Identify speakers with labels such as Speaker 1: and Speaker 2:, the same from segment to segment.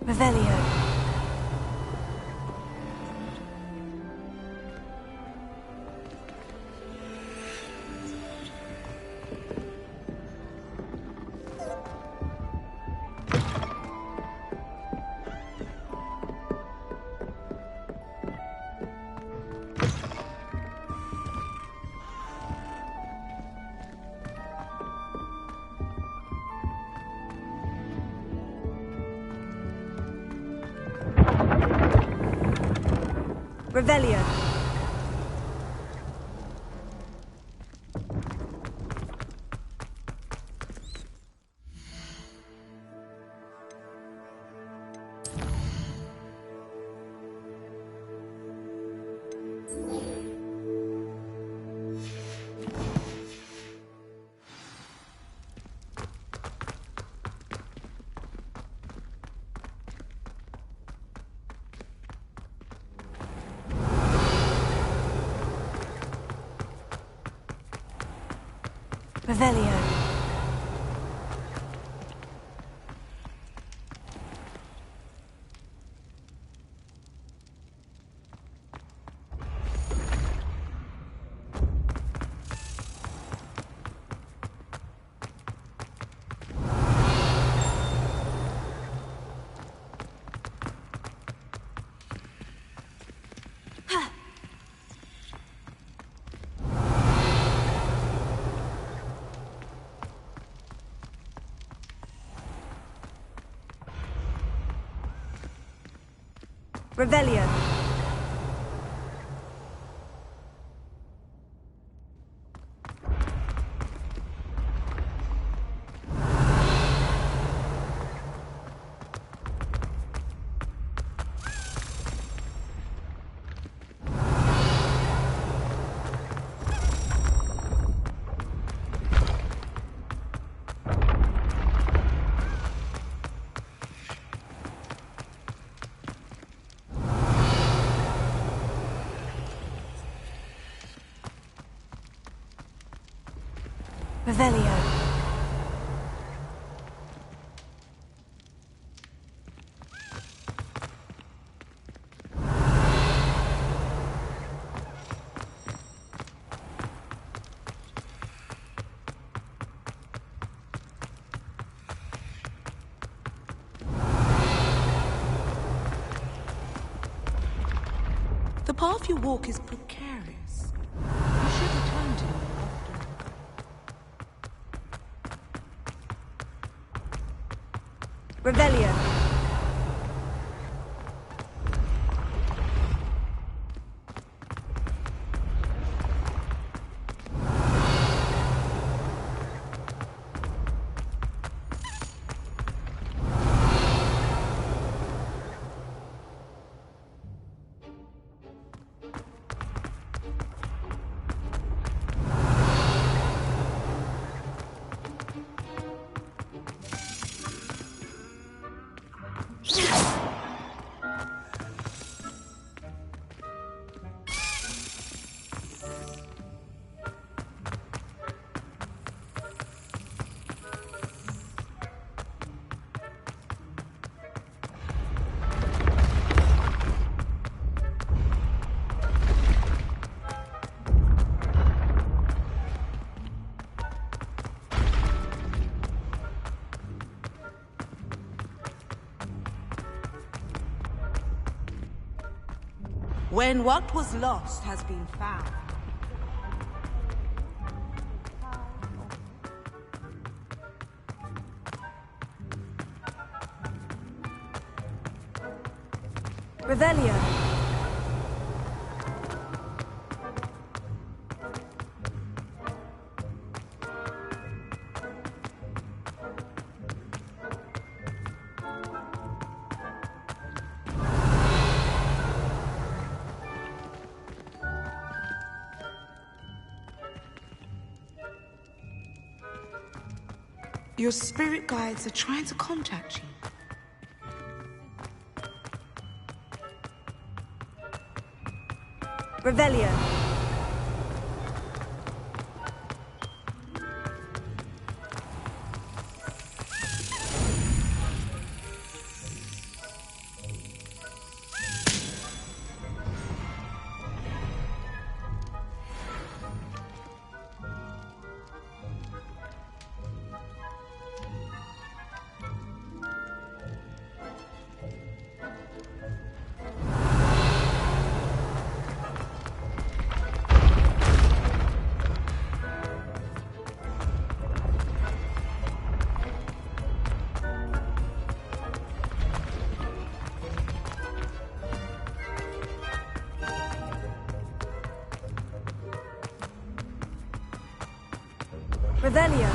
Speaker 1: Revelio. Revelio. Revelio. Revelio. Revelio.
Speaker 2: The path you walk is precarious. You should return to it often.
Speaker 1: Revelio.
Speaker 2: When what was lost has been found.
Speaker 1: Revelio.
Speaker 2: Your spirit guides are trying to contact you.
Speaker 1: Revelio. Revelio.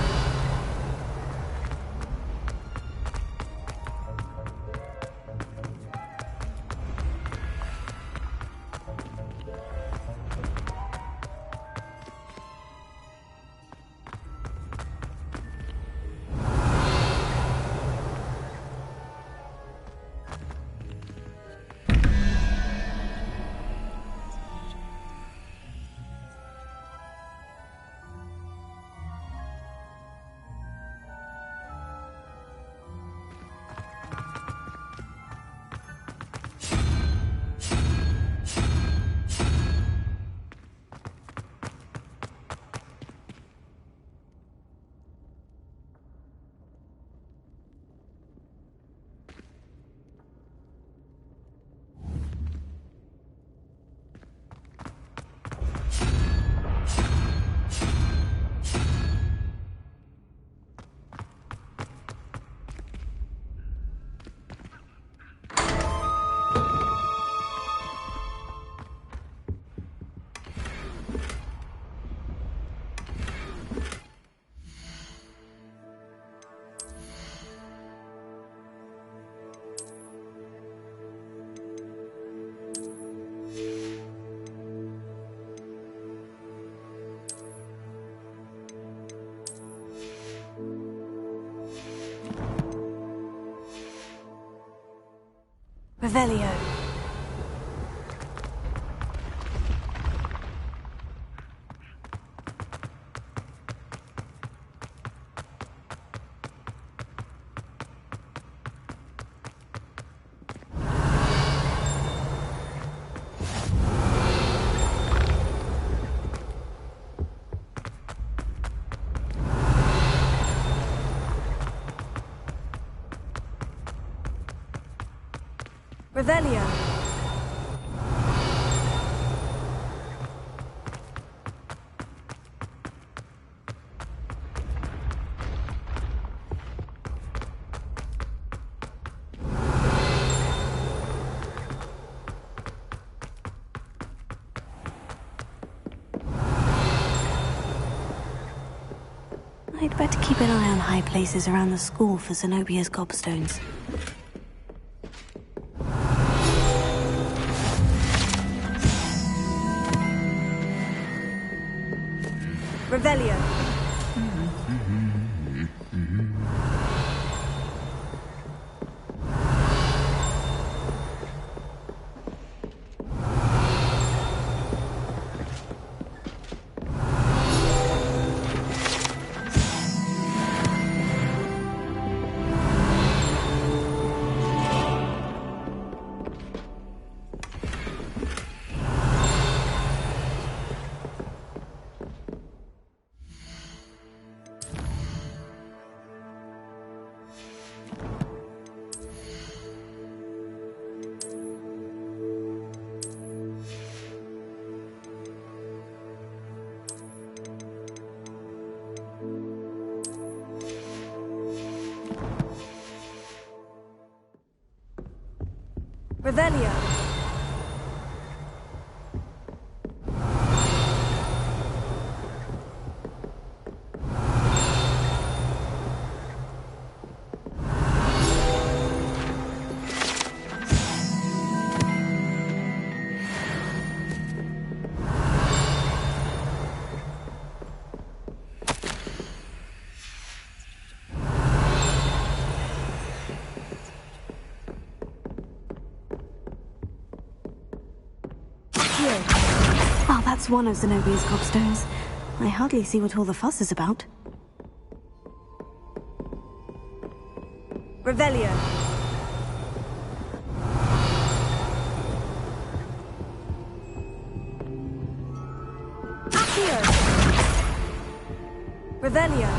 Speaker 1: Revelio. Revelio.
Speaker 3: I'd better keep an eye on high places around the school for Zenobia's gobstones.
Speaker 1: Revelio. Revelio.
Speaker 3: Oh, that's one of Zenobia's gobstones. I hardly see what all the fuss is about.
Speaker 1: Revelio. Accio. Revelio.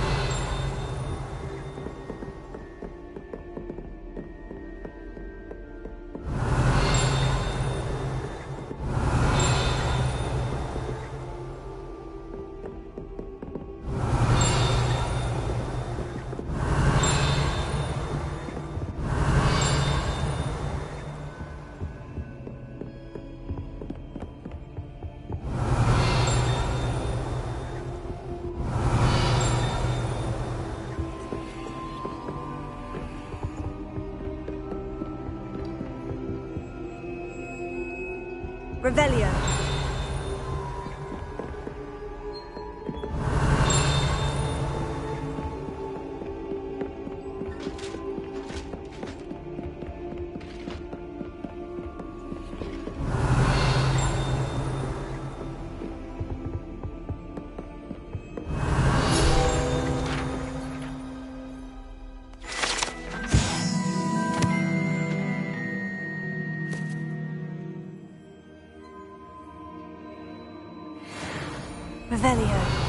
Speaker 1: Revelio. Revelio.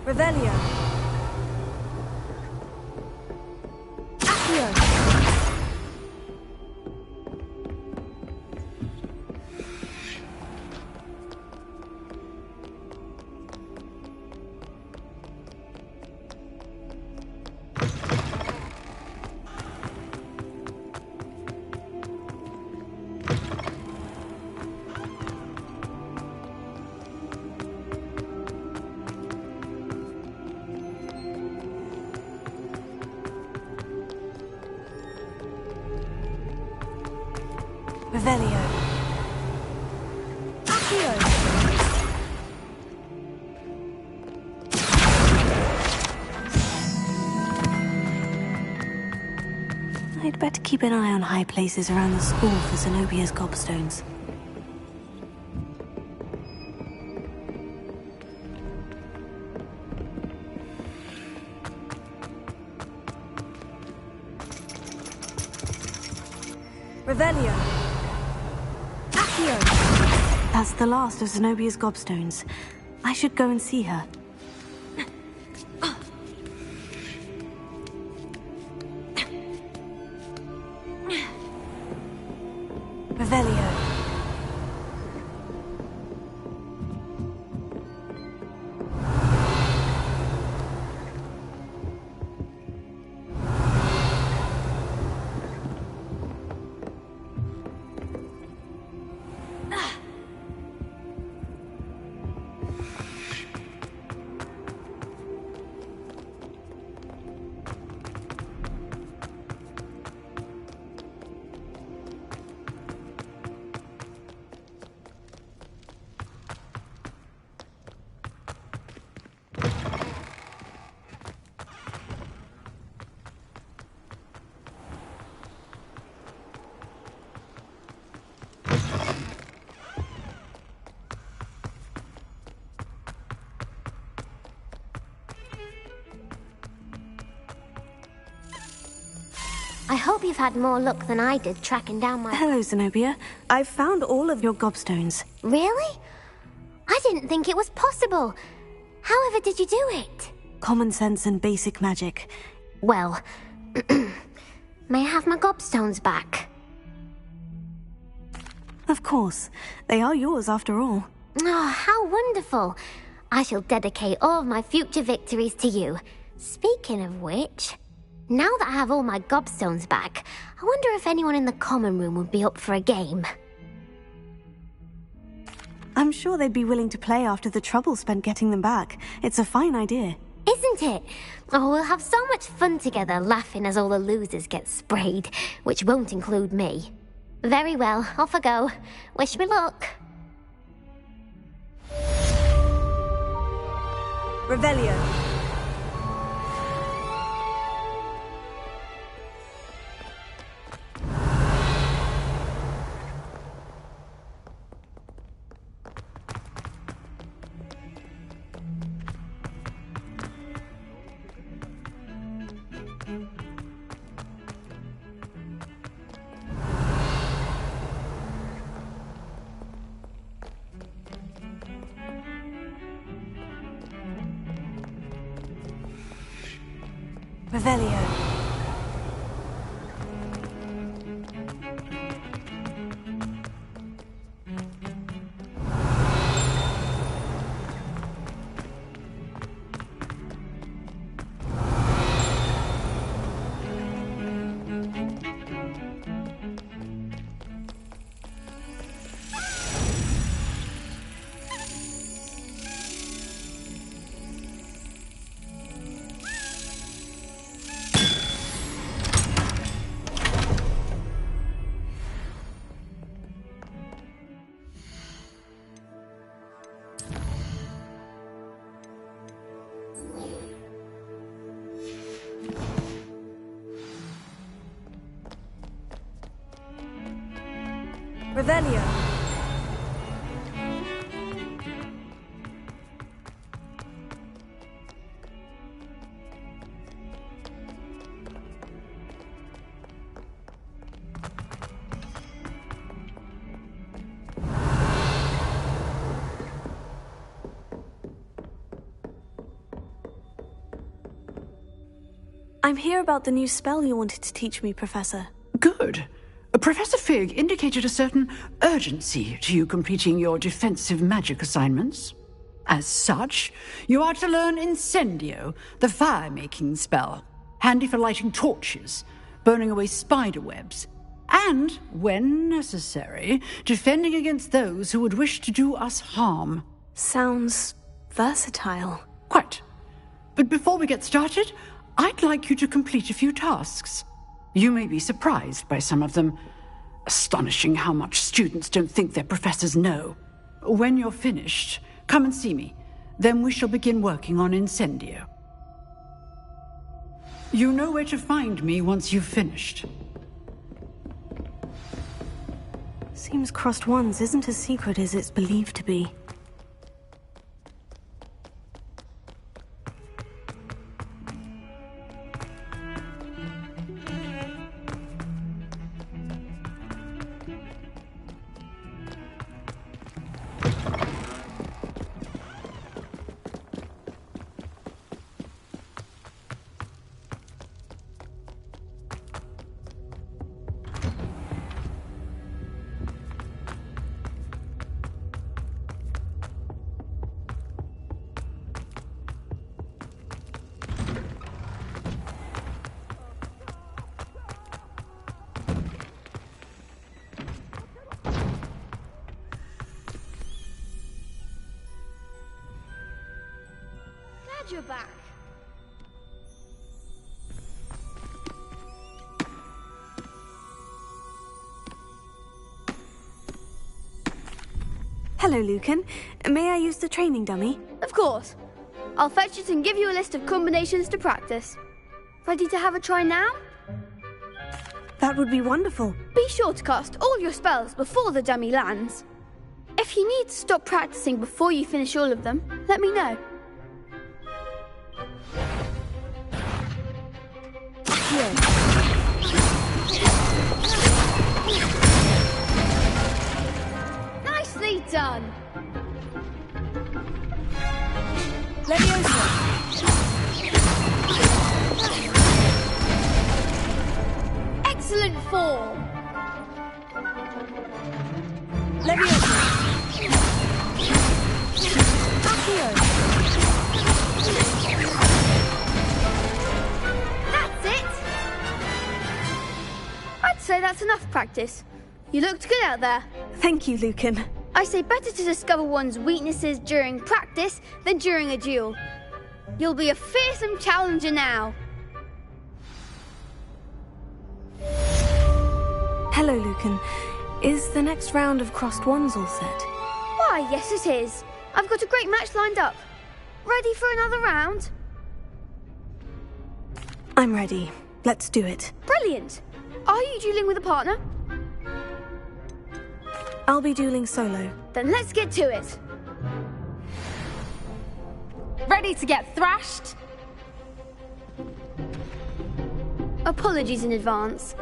Speaker 1: Revelio. Accio. Revelio. Accio.
Speaker 3: I'd better keep an eye on high places around the school for Zenobia's gobstones.
Speaker 1: Revelio. Accio.
Speaker 3: That's the last of Zenobia's gobstones. I should go and see her.
Speaker 1: Revelio.
Speaker 4: I hope you've had more luck than I did tracking down my...
Speaker 3: Hello, Zenobia. I've found all of your gobstones.
Speaker 4: Really? I didn't think it was possible. However did you do it?
Speaker 3: Common sense and basic magic.
Speaker 4: Well, may I have my gobstones back?
Speaker 3: Of course. They are yours after all.
Speaker 4: Oh, how wonderful. I shall dedicate all of my future victories to you. Speaking of which, now that I have all my gobstones back, I wonder if anyone in the common room would be up for a game.
Speaker 3: I'm sure they'd be willing to play after the trouble spent getting them back. It's a fine idea.
Speaker 4: Isn't it? Oh, we'll have so much fun together laughing as all the losers get sprayed, which won't include me. Very well, off I go. Wish me luck.
Speaker 1: Revelio. Revelio. Revelio. I'm here about the new spell you wanted to teach me, Professor.
Speaker 5: Good. Professor Fig indicated a certain urgency to you completing your defensive magic assignments. As such, you are to learn Incendio, the fire-making spell, handy for lighting torches, burning away spider webs, and, when necessary, defending against those who would wish to do us harm.
Speaker 1: Sounds versatile.
Speaker 5: Quite. But before we get started, I'd like you to complete a few tasks. You may be surprised by some of them. Astonishing how much students don't think their professors know. When you're finished, come and see me. Then we shall begin working on Incendio. You know where to find me once you've finished.
Speaker 3: Seems Crossed Wands isn't as secret as it's believed to be.
Speaker 6: You're back.
Speaker 3: Hello, Lucan. May I use the training dummy?
Speaker 6: Of course. I'll fetch it and give you a list of combinations to practice. Ready to have a try now?
Speaker 3: That would be wonderful.
Speaker 6: Be sure to cast all your spells before the dummy lands. If you need to stop practicing before you finish all of them, let me know. Nicely done. Excellent form. That's it. I'd say that's enough practice. You looked good out there.
Speaker 3: Thank you, Lucan.
Speaker 6: I say better to discover one's weaknesses during practice than during a duel. You'll be a fearsome challenger now.
Speaker 3: Hello, Lucan. Is the next round of Crossed Wands all set?
Speaker 6: Why, yes it is. I've got a great match lined up. Ready for another round?
Speaker 3: I'm ready. Let's do it.
Speaker 6: Brilliant. Are you dueling with a partner?
Speaker 3: I'll be dueling solo.
Speaker 6: Then let's get to it.
Speaker 7: Ready to get thrashed?
Speaker 6: Apologies in advance.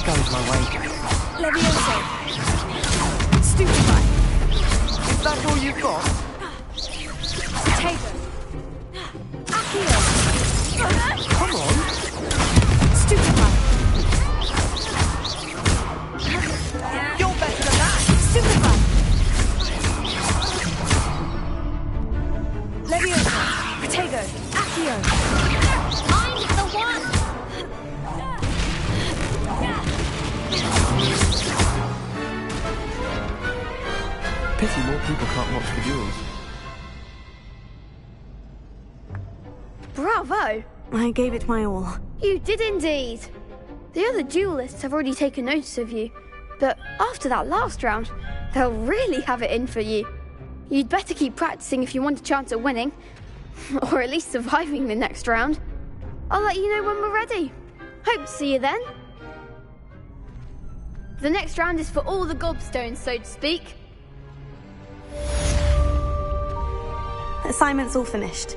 Speaker 8: goes my way.
Speaker 1: Levioso. Stupefy.
Speaker 8: Is that all you've got?
Speaker 1: Potato. Accio.
Speaker 8: Come on.
Speaker 1: Stupefy.
Speaker 8: You're better than that.
Speaker 1: Stupefy. Levioso. Potato. Accio.
Speaker 4: I'm the one!
Speaker 8: Pity more people can't watch the duels.
Speaker 6: Bravo!
Speaker 3: I gave it my all.
Speaker 6: You did indeed. The other duelists have already taken notice of you, but after that last round, they'll really have it in for you. You'd better keep practicing if you want a chance at winning, or at least surviving the next round. I'll let you know when we're ready. Hope to see you then. The next round is for all the gobstones, so to speak.
Speaker 3: Assignment's all finished.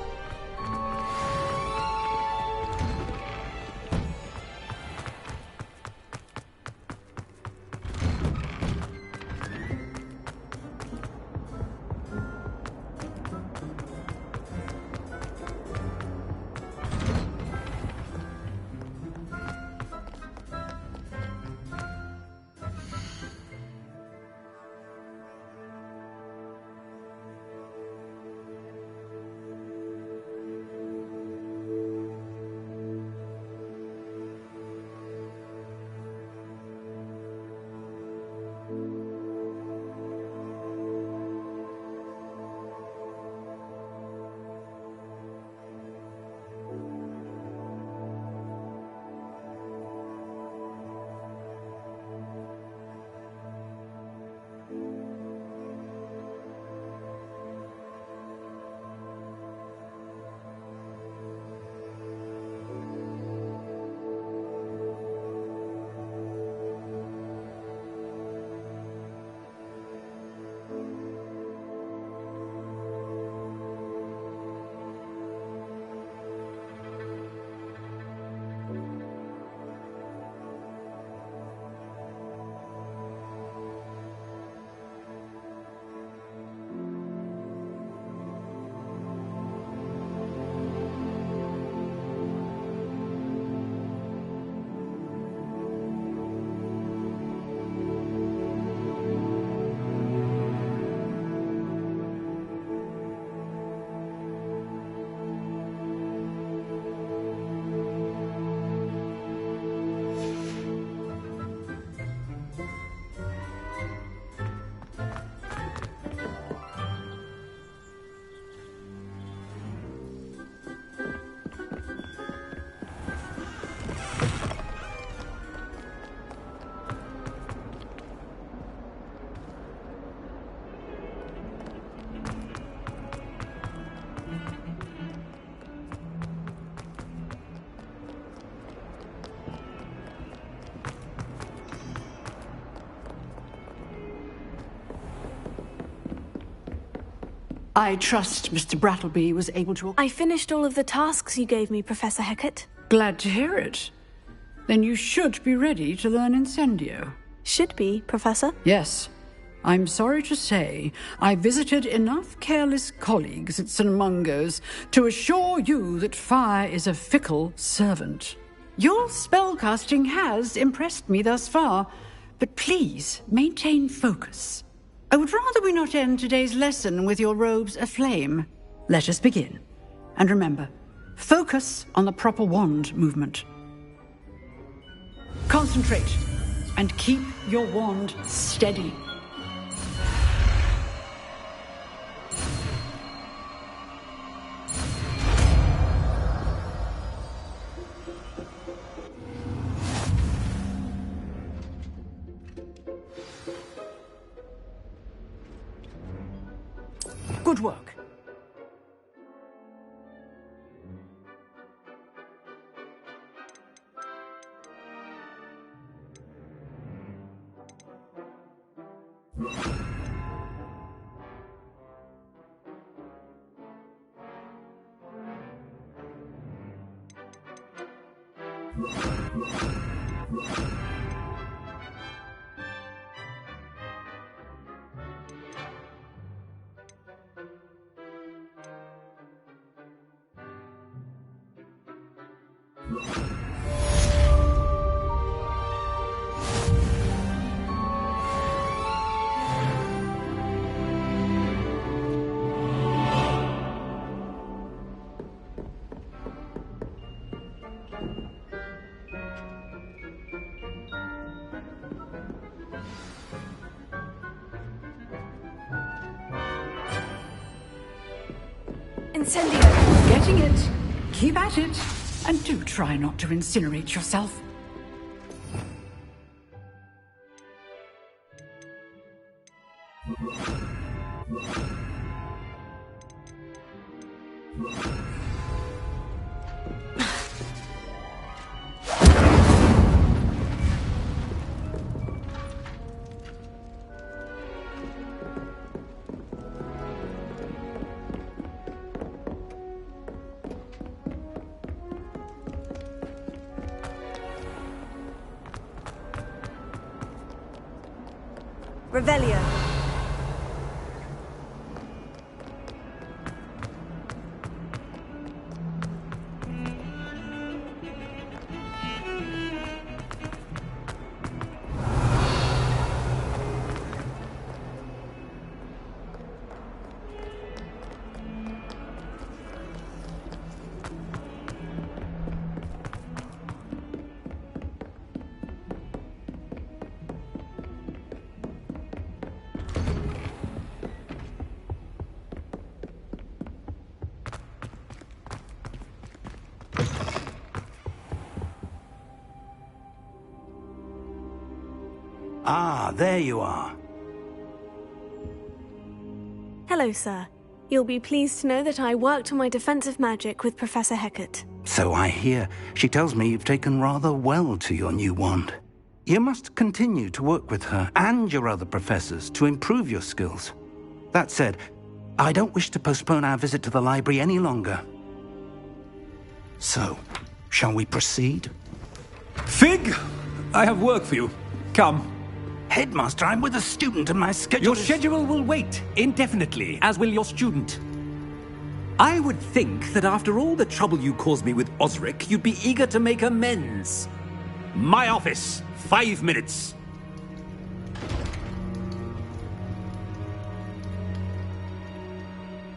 Speaker 5: I trust Mr. Brattleby was able to...
Speaker 1: I finished all of the tasks you gave me, Professor Hecat.
Speaker 5: Glad to hear it. Then you should be ready to learn Incendio.
Speaker 1: Should be, Professor.
Speaker 5: Yes. I'm sorry to say I visited enough careless colleagues at St. Mungo's to assure you that fire is a fickle servant. Your spellcasting has impressed me thus far, but please maintain focus. I would rather we not end today's lesson with your robes aflame. Let us begin. And remember, focus on the proper wand movement. Concentrate and keep your wand steady. Good work.
Speaker 1: Incendio!
Speaker 5: Getting it. Keep at it. And do try not to incinerate yourself.
Speaker 1: Revelio.
Speaker 9: Ah, there you are.
Speaker 1: Hello, sir. You'll be pleased to know that I worked on my defensive magic with Professor Hecat.
Speaker 9: So I hear. She tells me you've taken rather well to your new wand. You must continue to work with her and your other professors to improve your skills. That said, I don't wish to postpone our visit to the library any longer. So, shall we proceed?
Speaker 10: Fig! I have work for you. Come.
Speaker 9: Headmaster, I'm with a student and my schedule
Speaker 10: Your schedule will wait indefinitely, as will your student. I would think that after all the trouble you caused me with Osric, you'd be eager to make amends. My office, 5 minutes.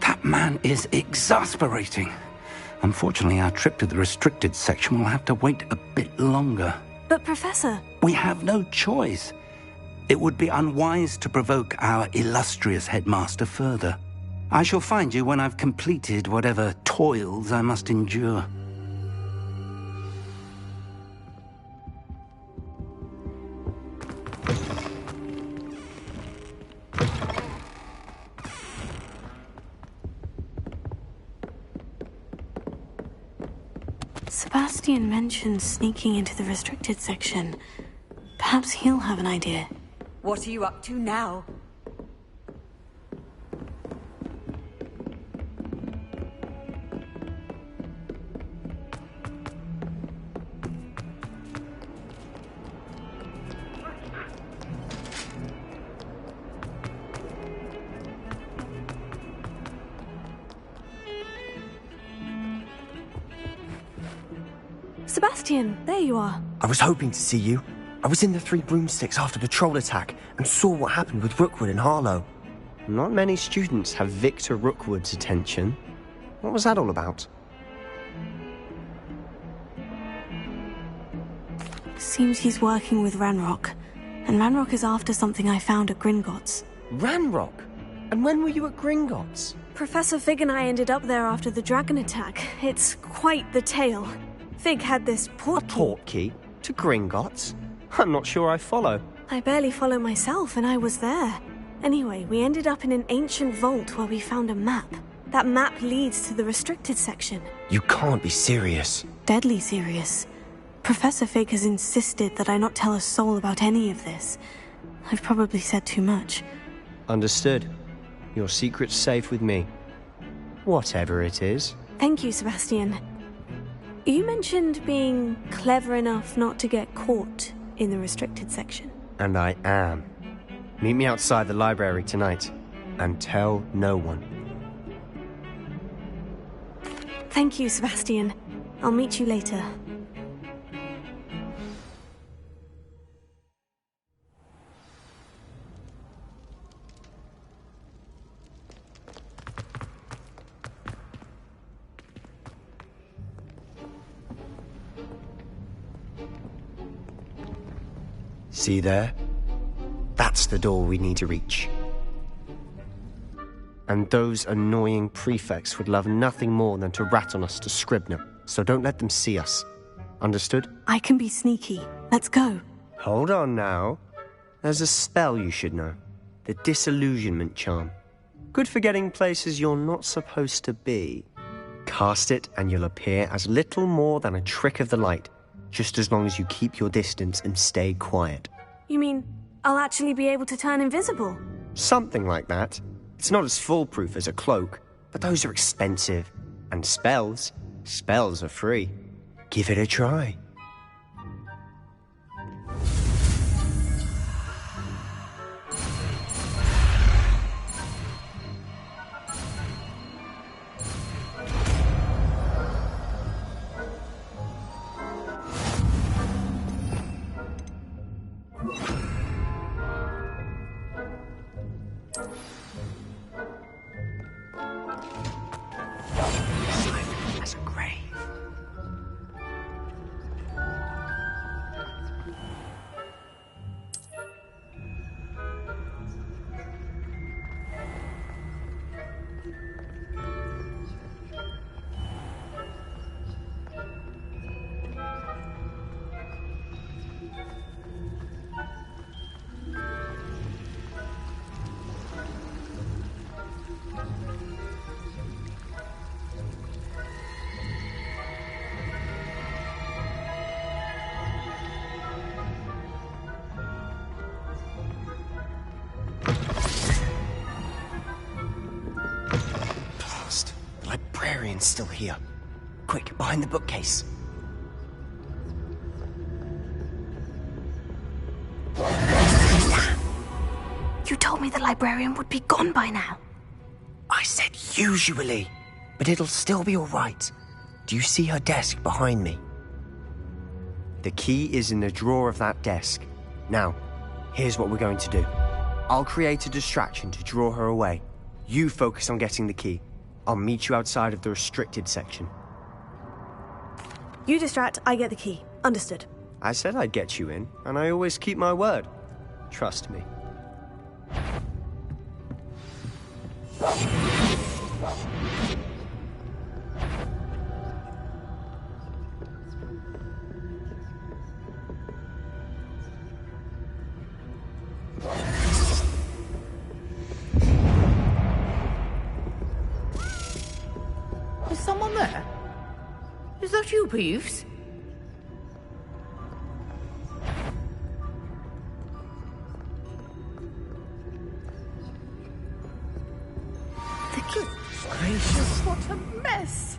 Speaker 9: That man is exasperating. Unfortunately, our trip to the restricted section will have to wait a bit longer.
Speaker 1: But, Professor...
Speaker 9: We have no choice. It would be unwise to provoke our illustrious headmaster further. I shall find you when I've completed whatever toils I must endure.
Speaker 3: Sebastian mentioned sneaking into the restricted section. Perhaps he'll have an idea.
Speaker 11: What are you up to now?
Speaker 1: Sebastian, there you are.
Speaker 8: I was hoping to see you. I was in the Three Broomsticks after the troll attack and saw what happened with Rookwood and Harlow.
Speaker 12: Not many students have Victor Rookwood's attention. What was that all about?
Speaker 3: Seems he's working with Ranrock. And Ranrock is after something I found at Gringotts.
Speaker 12: Ranrock? And when were you at Gringotts?
Speaker 1: Professor Fig and I ended up there after the dragon attack. It's quite the tale. Fig had this portkey.
Speaker 12: A portkey? To Gringotts? I'm not sure I follow.
Speaker 1: I barely follow myself, and I was there. Anyway, we ended up in an ancient vault where we found a map. That map leads to the restricted section.
Speaker 8: You can't be serious.
Speaker 3: Deadly serious. Professor Fig has insisted that I not tell a soul about any of this. I've probably said too much.
Speaker 12: Understood. Your secret's safe with me. Whatever it is.
Speaker 1: Thank you, Sebastian. You mentioned being clever enough not to get caught in the restricted section.
Speaker 12: And I am. Meet me outside the library tonight. And tell no one.
Speaker 1: Thank you, Sebastian. I'll meet you later.
Speaker 12: See there? That's the door we need to reach. And those annoying prefects would love nothing more than to rat on us to Scribner, so don't let them see us. Understood?
Speaker 3: I can be sneaky. Let's go.
Speaker 12: Hold on now. There's a spell you should know. The Disillusionment Charm. Good for getting places you're not supposed to be. Cast it and you'll appear as little more than a trick of the light, just as long as you keep your distance and stay quiet.
Speaker 3: You mean I'll actually be able to turn invisible?
Speaker 12: Something like that. It's not as foolproof as a cloak, but those are expensive. And spells are free. Give it a try. Still here. Quick, behind the bookcase.
Speaker 3: You told me the librarian would be gone by now.
Speaker 12: I said usually, but it'll still be all right. Do you see her desk behind me? The key is in the drawer of that desk. Now, here's what we're going to do. I'll create a distraction to draw her away. You focus on getting the key. I'll meet you outside of the restricted section.
Speaker 3: You distract, I get the key. Understood.
Speaker 12: I said I'd get you in, and I always keep my word. Trust me.
Speaker 2: Is someone there? Is that you, Peeves? Goodness gracious, what a mess!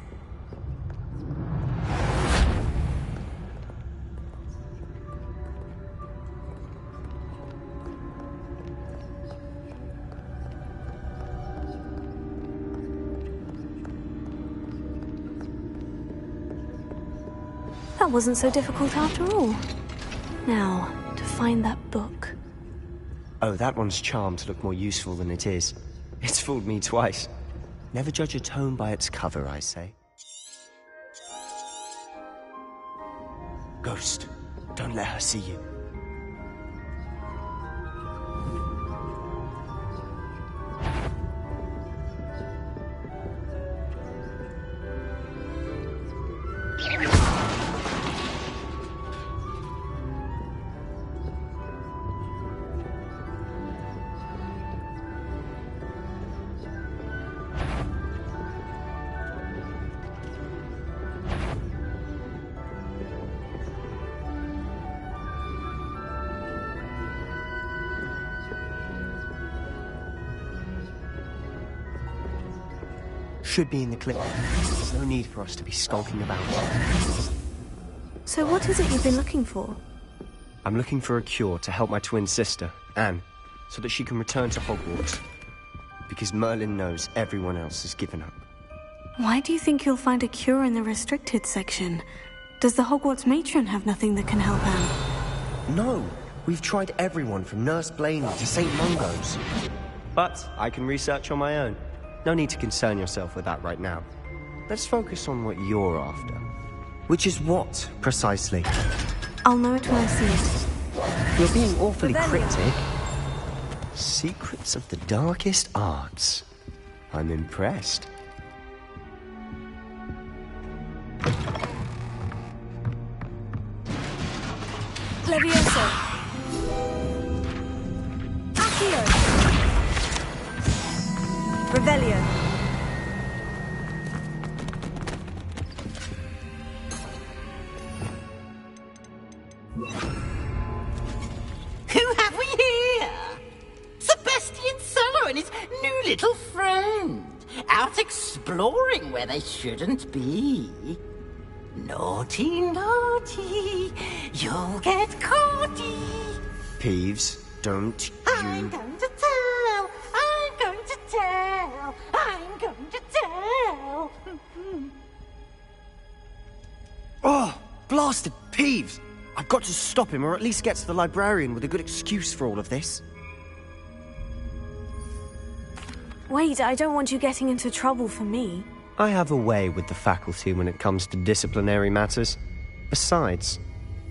Speaker 3: That wasn't so difficult after all. Now, to find that book.
Speaker 12: Oh, that one's charmed to look more useful than it is. It's fooled me twice. Never judge a tome by its cover, I say. Ghost, don't let her see you. Should be in the clip. There's no need for us to be skulking about.
Speaker 3: So what is it you've been looking for?
Speaker 12: I'm looking for a cure to help my twin sister, Anne, so that she can return to Hogwarts. Because Merlin knows everyone else has given up.
Speaker 3: Why do you think you'll find a cure in the restricted section? Does the Hogwarts matron have nothing that can help Anne?
Speaker 12: No! We've tried everyone from Nurse Blaney to St. Mungo's. But I can research on my own. No need to concern yourself with that right now. Let's focus on what you're after. Which is what, precisely?
Speaker 3: I'll know it when I see it.
Speaker 12: You're being awfully cryptic. Secrets of the darkest arts. I'm impressed.
Speaker 1: Levioso. Accio. Revelio.
Speaker 13: Who have we here? Sebastian Solo and his new little friend. Out exploring where they shouldn't be. Naughty, naughty. You'll get caughty.
Speaker 12: Peeves, don't you...
Speaker 13: I'm going to tell. I'm going to tell. I'm going to tell.
Speaker 12: Oh, blasted Peeves! I've got to stop him, or at least get to the librarian with a good excuse for all of this.
Speaker 1: Wait, I don't want you getting into trouble for me.
Speaker 12: I have a way with the faculty when it comes to disciplinary matters. Besides,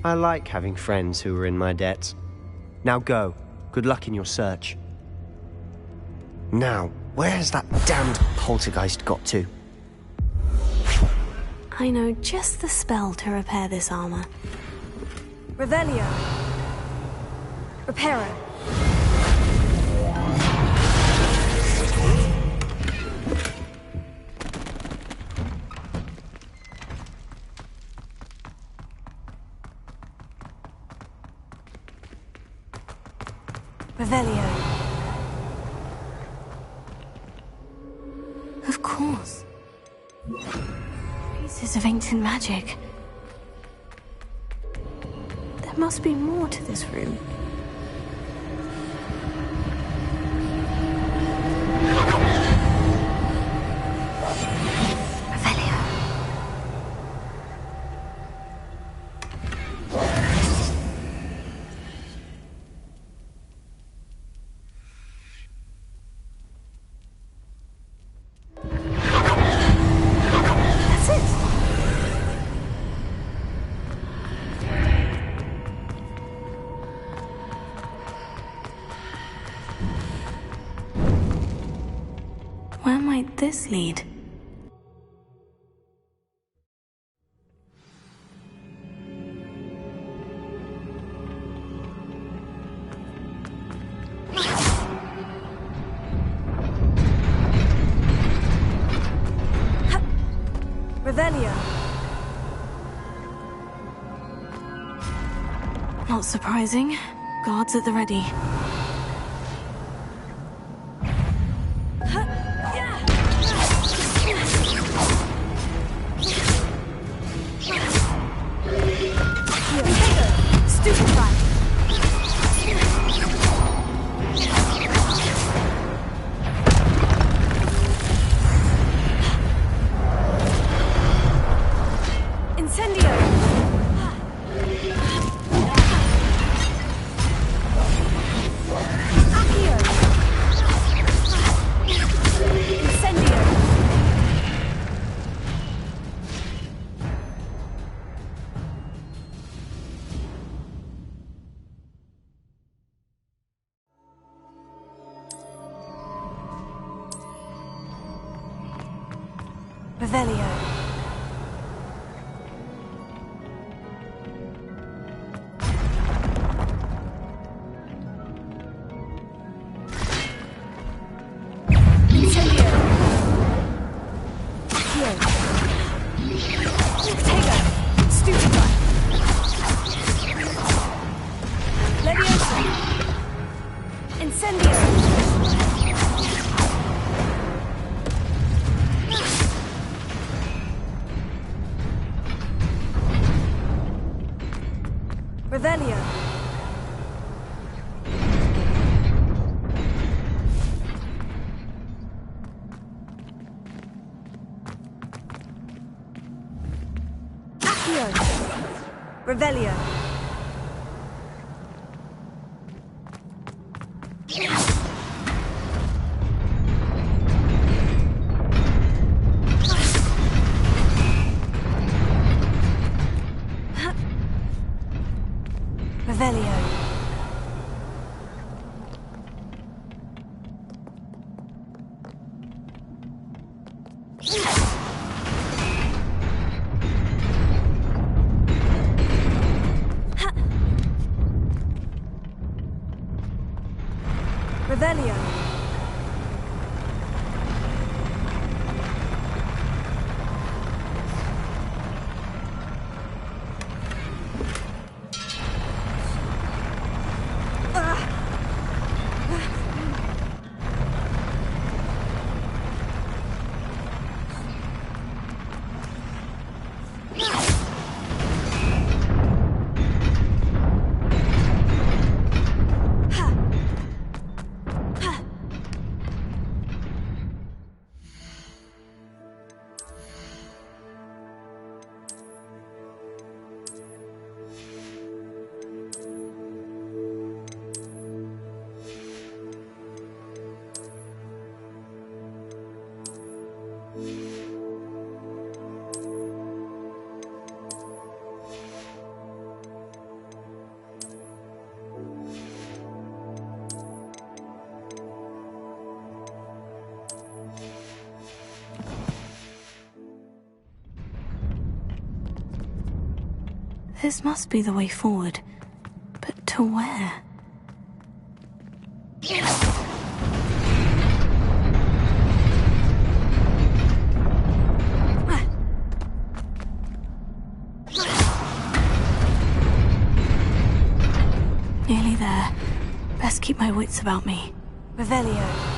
Speaker 12: I like having friends who are in my debt. Now go. Good luck in your search. Now, where has that damned poltergeist got to?
Speaker 1: I know just the spell to repair this armor. Revelio. Reparo. Revelio. Of course. Pieces of ancient magic. There must be more to this room. Where might this lead? Revelio. Not surprising. Guards at the ready. Revelio. Incendio. Accio. Ortega. Stupefy. Leviosa. Incendio. Revelio. Accio. Revelio. Revelio. Revelio.
Speaker 3: This must be the way forward. But to where? Nearly there. Best keep my wits about me.
Speaker 1: Revelio.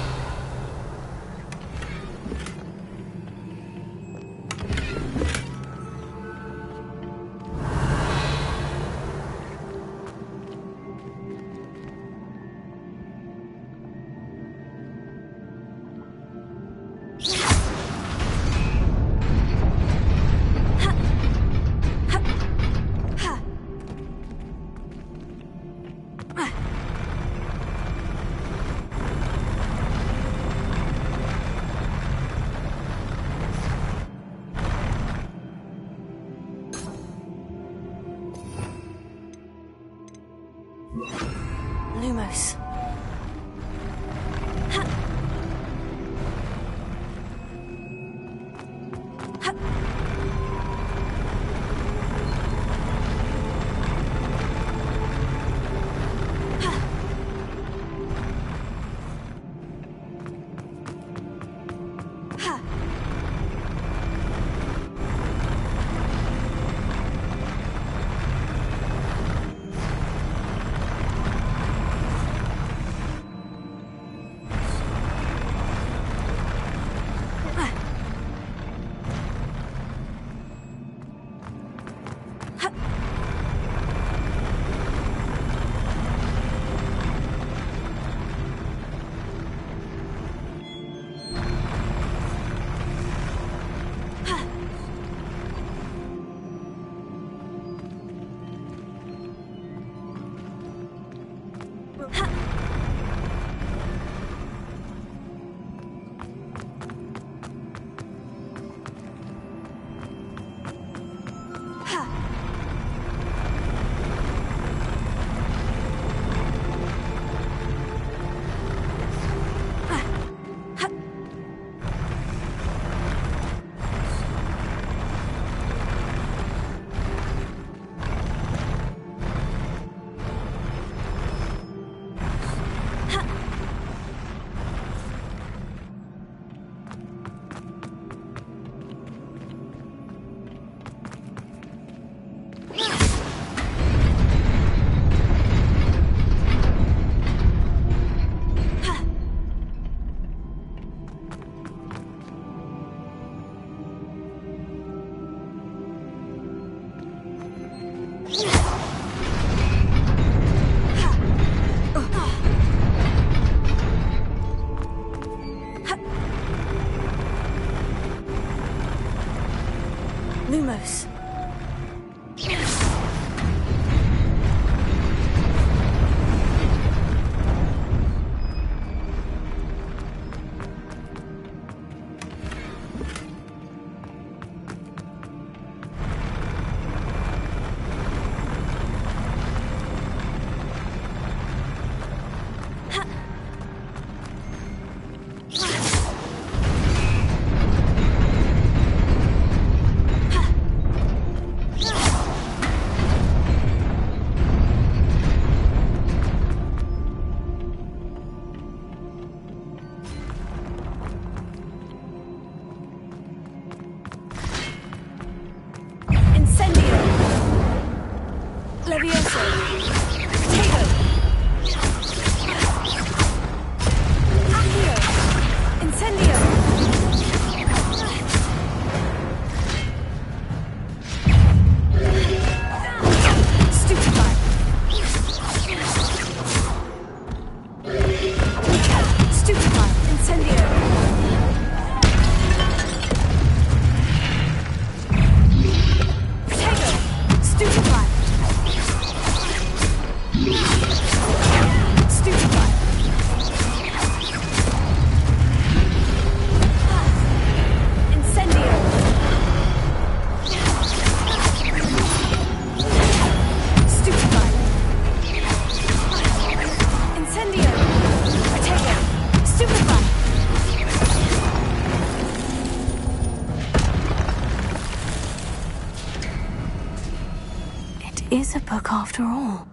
Speaker 3: is a book after all.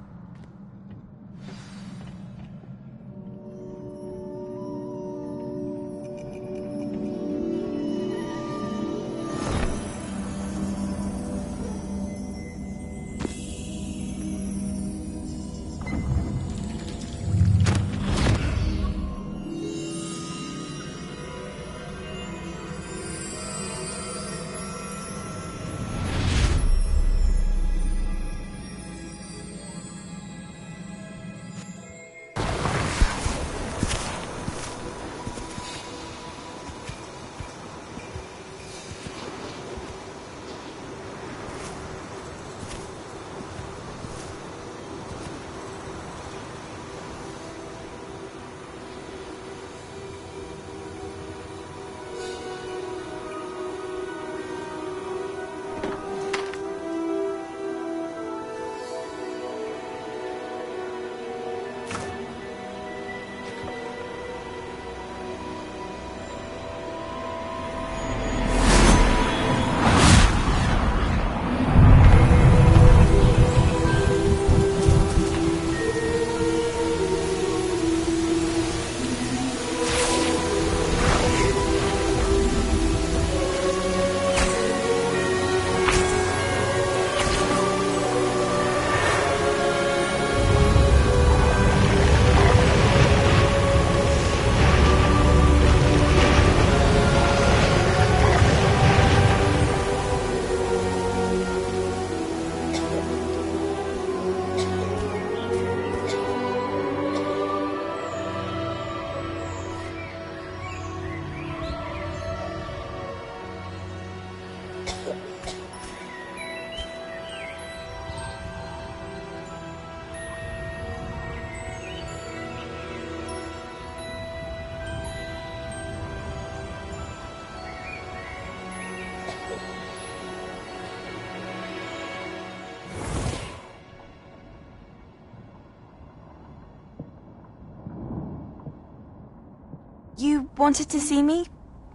Speaker 14: You wanted to see me?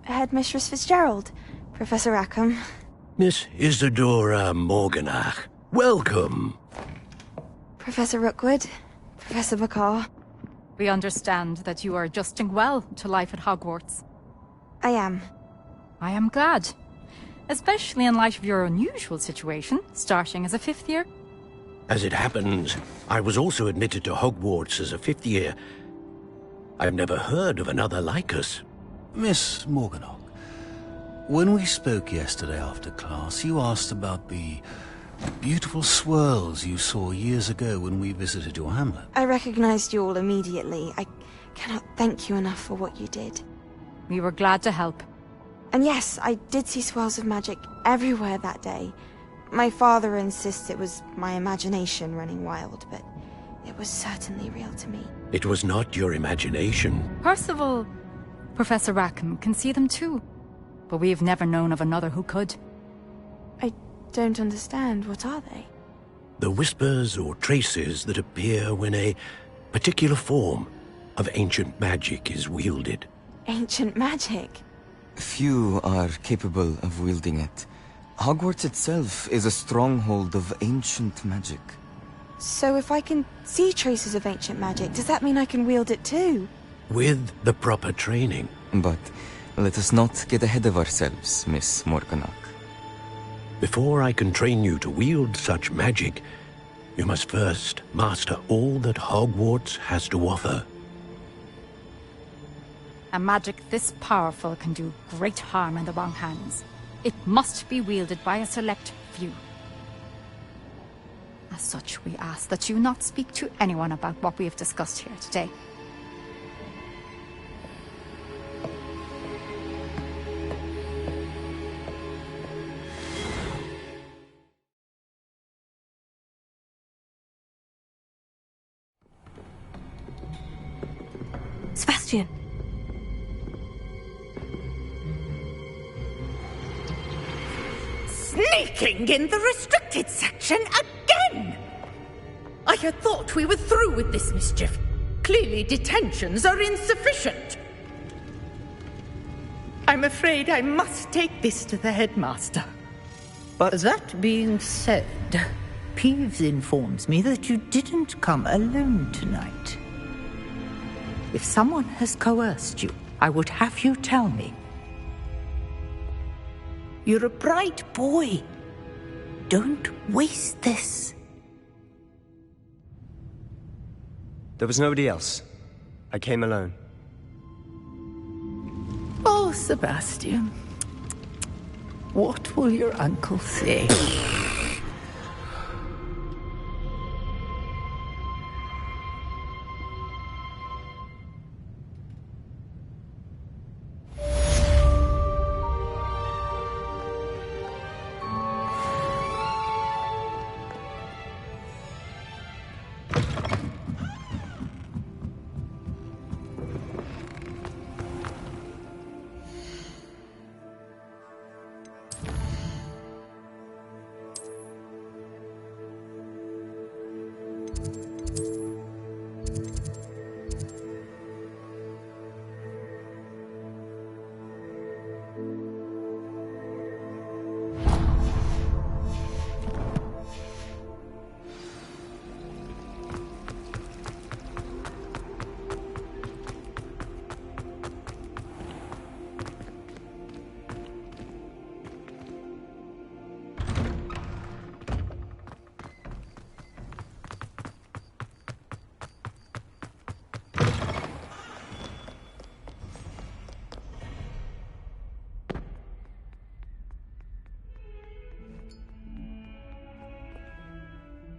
Speaker 14: Headmistress Fitzgerald? Professor Rackham?
Speaker 15: Miss Isadora Morganach, welcome.
Speaker 14: Professor Rookwood? Professor Bakar?
Speaker 7: We understand that you are adjusting well to life at Hogwarts.
Speaker 14: I am.
Speaker 7: I am glad. Especially in light of your unusual situation, starting as a 5th year.
Speaker 15: As it happens, I was also admitted to Hogwarts as a 5th year. I've never heard of another like us.
Speaker 16: Miss Morganach, when we spoke yesterday after class, you asked about the beautiful swirls you saw years ago when we visited your hamlet.
Speaker 14: I recognized you all immediately. I cannot thank you enough for what you did.
Speaker 7: We were glad to help.
Speaker 14: And yes, I did see swirls of magic everywhere that day. My father insists it was my imagination running wild, but it was certainly real to me.
Speaker 15: It was not your imagination.
Speaker 7: Percival, Professor Rackham can see them too. But we have never known of another who could.
Speaker 14: I don't understand. What are they?
Speaker 15: The whispers or traces that appear when a particular form of ancient magic is wielded.
Speaker 14: Ancient magic?
Speaker 17: Few are capable of wielding it. Hogwarts itself is a stronghold of ancient magic.
Speaker 14: So if I can see traces of ancient magic, does that mean I can wield it too?
Speaker 15: With the proper training.
Speaker 17: But let us not get ahead of ourselves, Miss Morganach.
Speaker 15: Before I can train you to wield such magic, you must first master all that Hogwarts has to offer.
Speaker 7: A magic this powerful can do great harm in the wrong hands. It must be wielded by a select few. As such, we ask that you not speak to anyone about what we have discussed here today.
Speaker 3: Sebastian!
Speaker 2: Sneaking in the restricted section again! I had thought we were through with this mischief. Clearly detentions are insufficient. I'm afraid I must take this to the headmaster. But that being said, Peeves informs me that you didn't come alone tonight. If someone has coerced you, I would have you tell me. You're a bright boy. Don't waste this.
Speaker 12: There was nobody else. I came alone.
Speaker 2: Oh, Sebastian. What will your uncle say?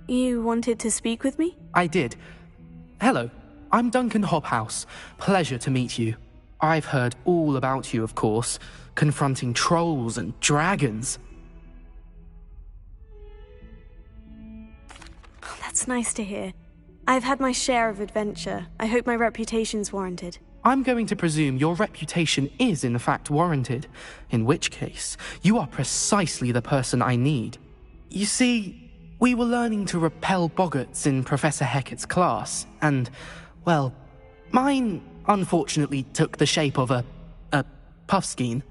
Speaker 3: You wanted to speak with me?
Speaker 18: I did. Hello, I'm Duncan Hobhouse. Pleasure to meet you. I've heard all about you, of course, confronting trolls and dragons.
Speaker 3: Oh, that's nice to hear. I've had my share of adventure. I hope my reputation's warranted.
Speaker 18: I'm going to presume your reputation is in fact warranted, in which case, you are precisely the person I need. You see, we were learning to repel boggarts in Professor Hecat's class, and, well, mine unfortunately took the shape of a puffskein.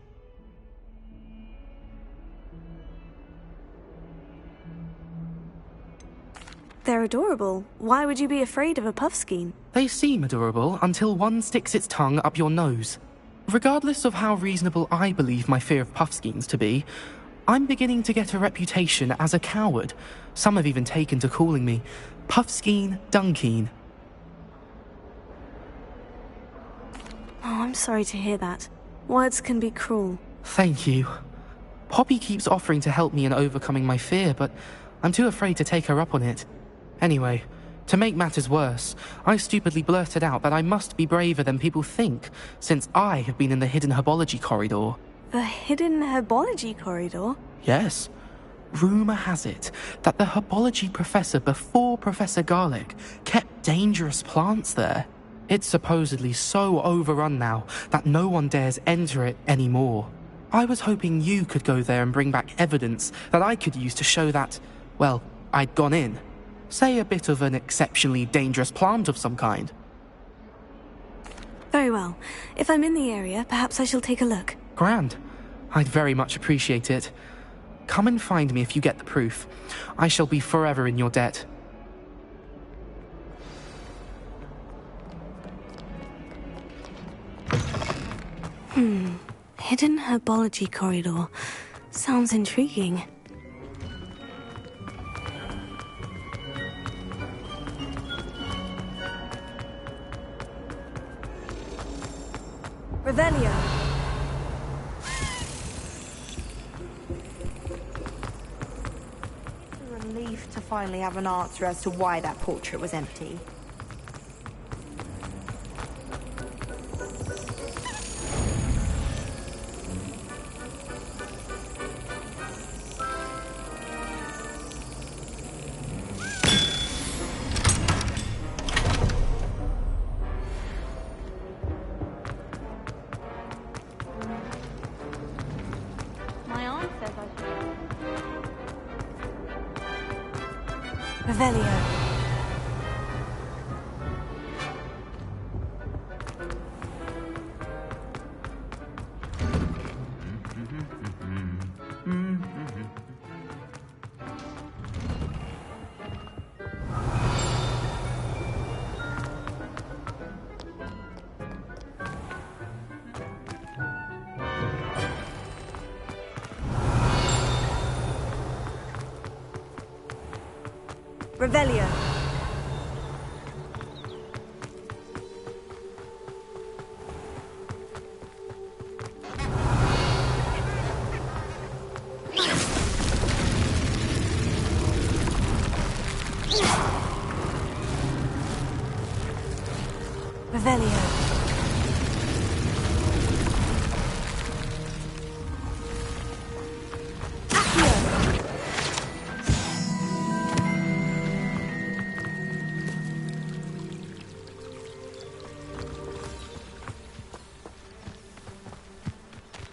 Speaker 3: They're adorable. Why would you be afraid of a puffskein?
Speaker 18: They seem adorable until one sticks its tongue up your nose. Regardless of how reasonable I believe my fear of puffskeins to be, I'm beginning to get a reputation as a coward. Some have even taken to calling me Puffskein Dunkeen.
Speaker 3: Oh, I'm sorry to hear that. Words can be cruel.
Speaker 18: Thank you. Poppy keeps offering to help me in overcoming my fear, but I'm too afraid to take her up on it. Anyway, to make matters worse, I stupidly blurted out that I must be braver than people think, since I have been in the hidden herbology corridor.
Speaker 3: The hidden herbology corridor?
Speaker 18: Yes. Rumour has it that the herbology professor before Professor Garlic kept dangerous plants there. It's supposedly so overrun now that no one dares enter it anymore. I was hoping you could go there and bring back evidence that I could use to show that, well, I'd gone in. Say a bit of an exceptionally dangerous plant of some kind.
Speaker 3: Very well. If I'm in the area, perhaps I shall take a look.
Speaker 18: Grand. I'd very much appreciate it. Come and find me if you get the proof. I shall be forever in your debt.
Speaker 3: Hidden herbology corridor. Sounds intriguing. Revelio.
Speaker 14: Relief to finally have an answer as to why that portrait was empty.
Speaker 3: My aunt says I should. Revelio.
Speaker 1: Revelio. Revelio.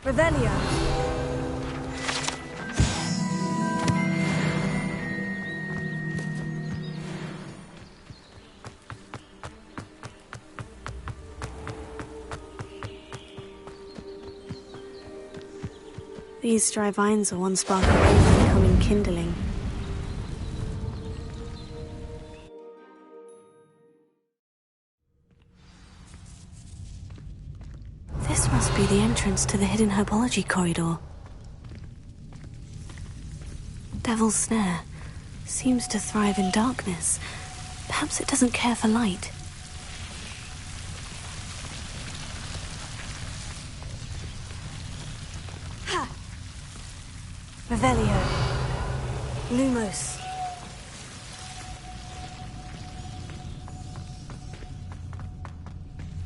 Speaker 1: Revelio. These dry vines are one spark away from becoming kindling. This must be the entrance to the hidden herbology corridor. Devil's Snare seems to thrive in darkness. Perhaps it doesn't care for light. Ha! Revelio. Lumos.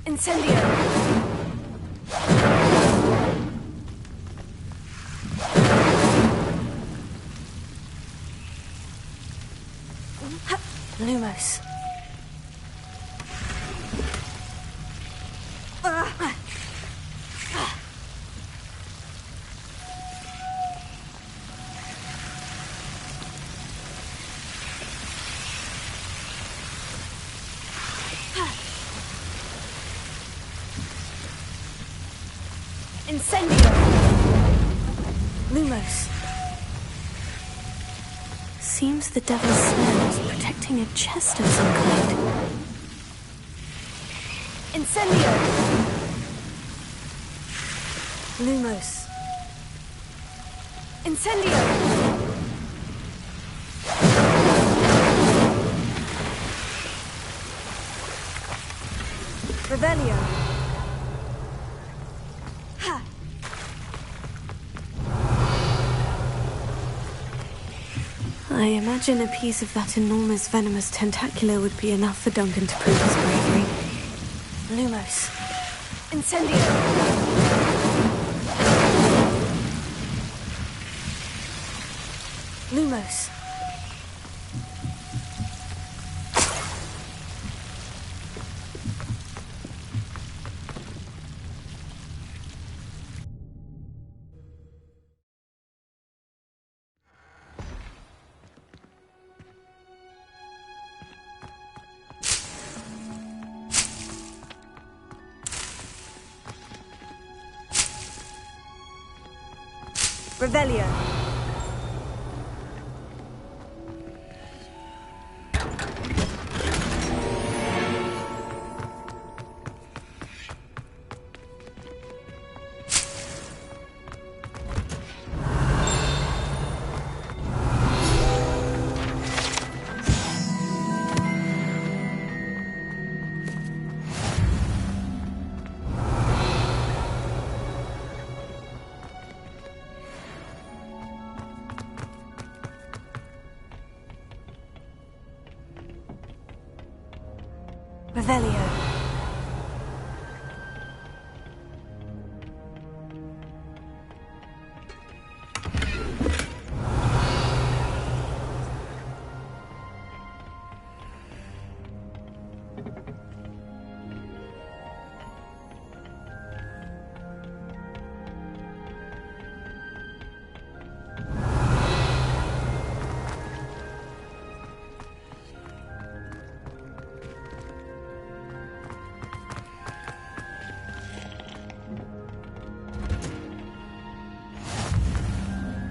Speaker 1: Incendio. Lumos. Incendio. Lumos. Seems the Devil's Snare is protecting a chest of some kind. Incendio! Lumos. Incendio! Revelio. Ha! I imagine a piece of that enormous venomous tentacula would be enough for Duncan to prove his bravery. Lumos. Incendio. Lumos. Revelio. Revelio.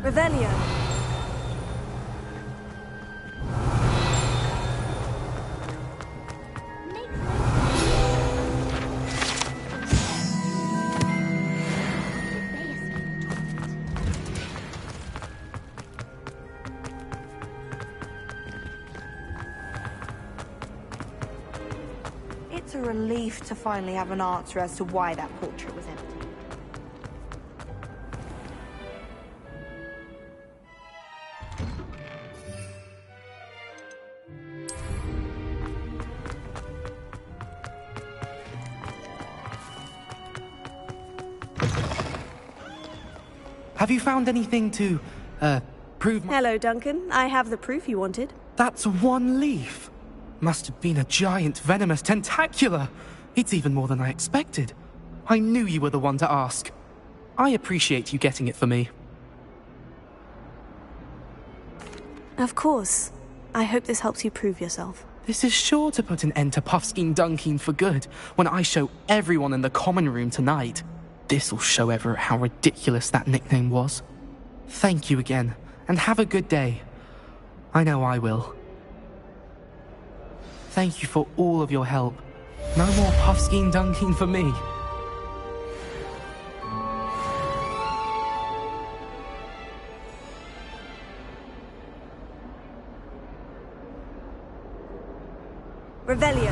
Speaker 1: Revelio.
Speaker 19: relief to finally have an answer as to why that portrait was empty.
Speaker 18: Have you found anything to, prove my—
Speaker 3: Hello, Duncan. I have the proof you wanted.
Speaker 18: That's one leaf. Must have been a giant venomous tentacula. It's even more than I expected. I knew you were the one to ask. I appreciate you getting it for me.
Speaker 3: Of course. I hope this helps you prove yourself.
Speaker 18: This is sure to put an end to Puffskein Dunkeen for good when I show everyone in the common room tonight. This'll show Everett how ridiculous that nickname was. Thank you again, and have a good day. I know I will. Thank you for all of your help. No more Puffskein Dunkeen for me.
Speaker 3: Revelio.